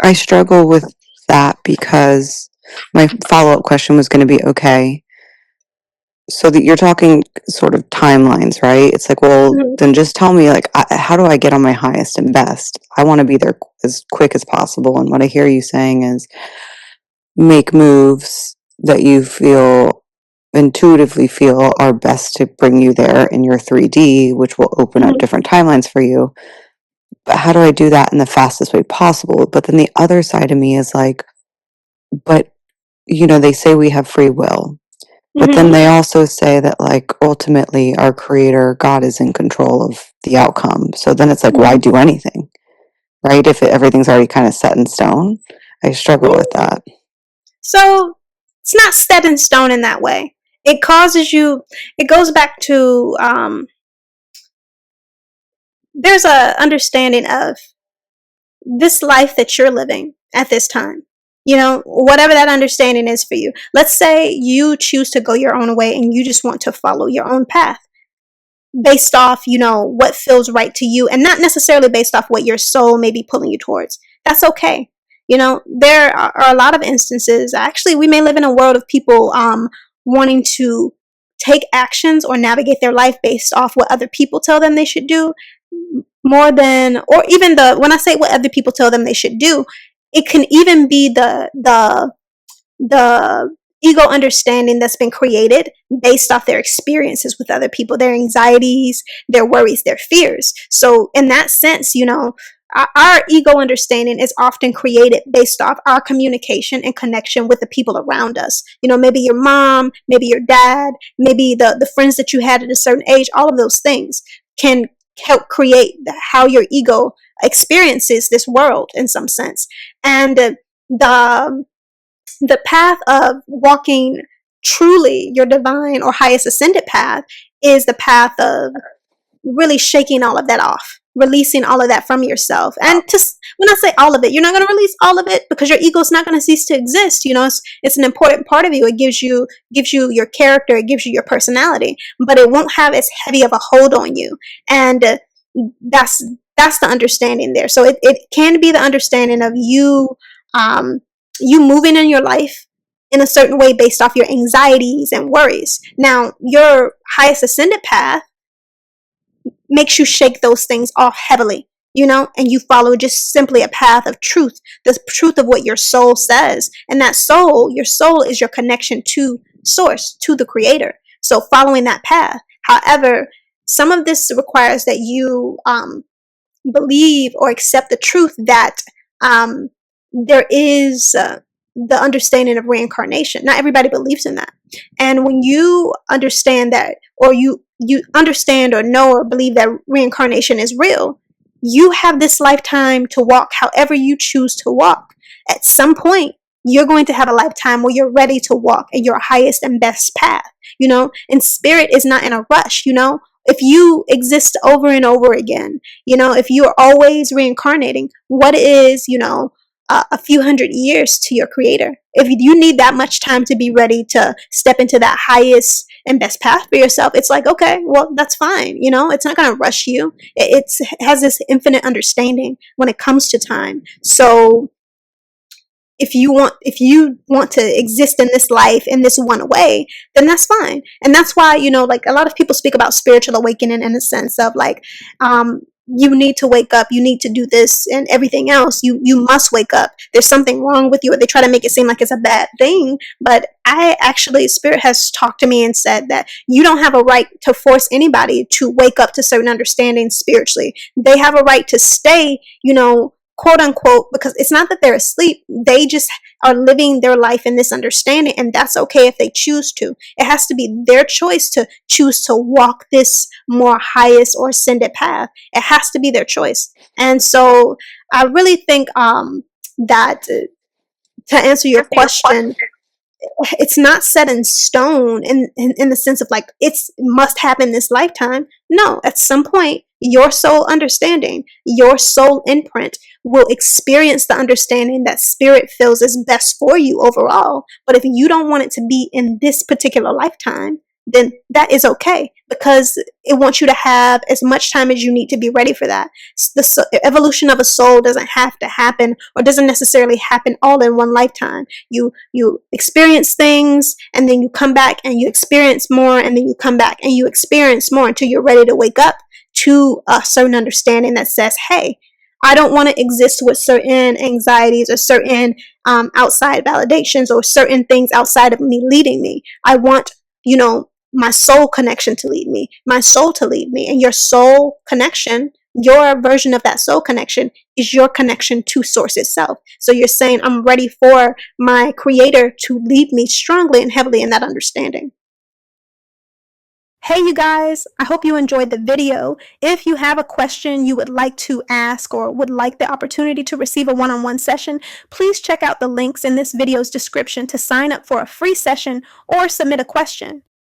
I struggle with that because my follow-up question was going to be, okay, so that you're talking sort of timelines, right? It's like, well, Mhm. then just tell me, like, how do I get on my highest and best? I want to be there as quick as possible. And what I hear you saying is make moves that you feel intuitively feel are best to bring you there in your 3D, which will open up Mhm. different timelines for you. But how do I do that in the fastest way possible? But then the other side of me is like, but they say we have free will. But then Mhm. they also say that, like, ultimately our creator, God, is in control of the outcome. So then it's like, why Mhm. do anything, right? If everything's already kind of set in stone. I struggle with Yeah. that. So it's not set in stone in that way. It causes you. It goes back to there's a understanding of this life that you're living at this time. Whatever that understanding is for you. Let's say you choose to go your own way and you just want to follow your own path based off, what feels right to you and not necessarily based off what your soul may be pulling you towards. That's okay. There are a lot of instances. Actually, we may live in a world of people wanting to take actions or navigate their life based off what other people tell them they should do more than, or even when I say what other people tell them they should do, it can even be the ego understanding that's been created based off their experiences with other people, their anxieties, their worries, their fears. So in that sense, our ego understanding is often created based off our communication and connection with the people around us. Maybe your mom, maybe your dad, maybe the friends that you had at a certain age. All of those things can help create how your ego experiences this world in some sense. And the path of walking truly your divine or highest ascended path is the path of really shaking all of that off, releasing all of that from yourself. And just when I say all of it, you're not going to release all of it because your ego is not going to cease to exist. It's an important part of you. It gives you your character, it gives you your personality, but it won't have as heavy of a hold on you. And that's that's the understanding there. So it can be the understanding of um you moving in your life in a certain way based off your anxieties and worries. Now, your highest ascended path makes you shake those things off heavily, and you follow just simply a path of truth, the truth of what your soul says. And your soul is your connection to source, to the creator. So following that path. However, some of this requires that you believe or accept the truth that there is the understanding of reincarnation. Not everybody believes in that. And when you understand that, or you understand or know or believe that reincarnation is real, you have this lifetime to walk however you choose to walk. At some point, you're going to have a lifetime where you're ready to walk in your highest and best path, and spirit is not in a rush. If you exist over and over again, if you're always reincarnating, what is, a few hundred years to your creator? If you need that much time to be ready to step into that highest and best path for yourself, it's like, okay, well, that's fine. It's not going to rush you. It has this infinite understanding when it comes to time. So if you want to exist in this life in this one way, then that's fine. And that's why, like a lot of people speak about spiritual awakening in the sense of like, you need to wake up, you need to do this and everything else. You must wake up. There's something wrong with you, or they try to make it seem like it's a bad thing. But spirit has talked to me and said that you don't have a right to force anybody to wake up to certain understandings spiritually. They have a right to stay, quote unquote, because it's not that they're asleep. They just are living their life in this understanding, and that's okay if they choose to. It has to be their choice to choose to walk this more highest or ascended path. It has to be their choice. And so I really think that to answer your question, it's not set in stone in the sense of like it's must happen this lifetime. No, at some point your soul understanding, your soul imprint will experience the understanding that spirit feels is best for you overall. But if you don't want it to be in this particular lifetime, then that is okay, because it wants you to have as much time as you need to be ready for that. The evolution of a soul doesn't have to happen, or doesn't necessarily happen all in one lifetime. You experience things, and then you come back and you experience more, and then you come back and you experience more until you're ready to wake up to a certain understanding that says, hey, I don't want to exist with certain anxieties or certain outside validations or certain things outside of me leading me. I want, my soul connection to lead me, my soul to lead me. And your soul connection, your version of that soul connection, is your connection to source itself. So you're saying, I'm ready for my creator to lead me strongly and heavily in that understanding. Hey, you guys, I hope you enjoyed the video. If you have a question you would like to ask, or would like the opportunity to receive a one-on-one session, please check out the links in this video's description to sign up for a free session or submit a question.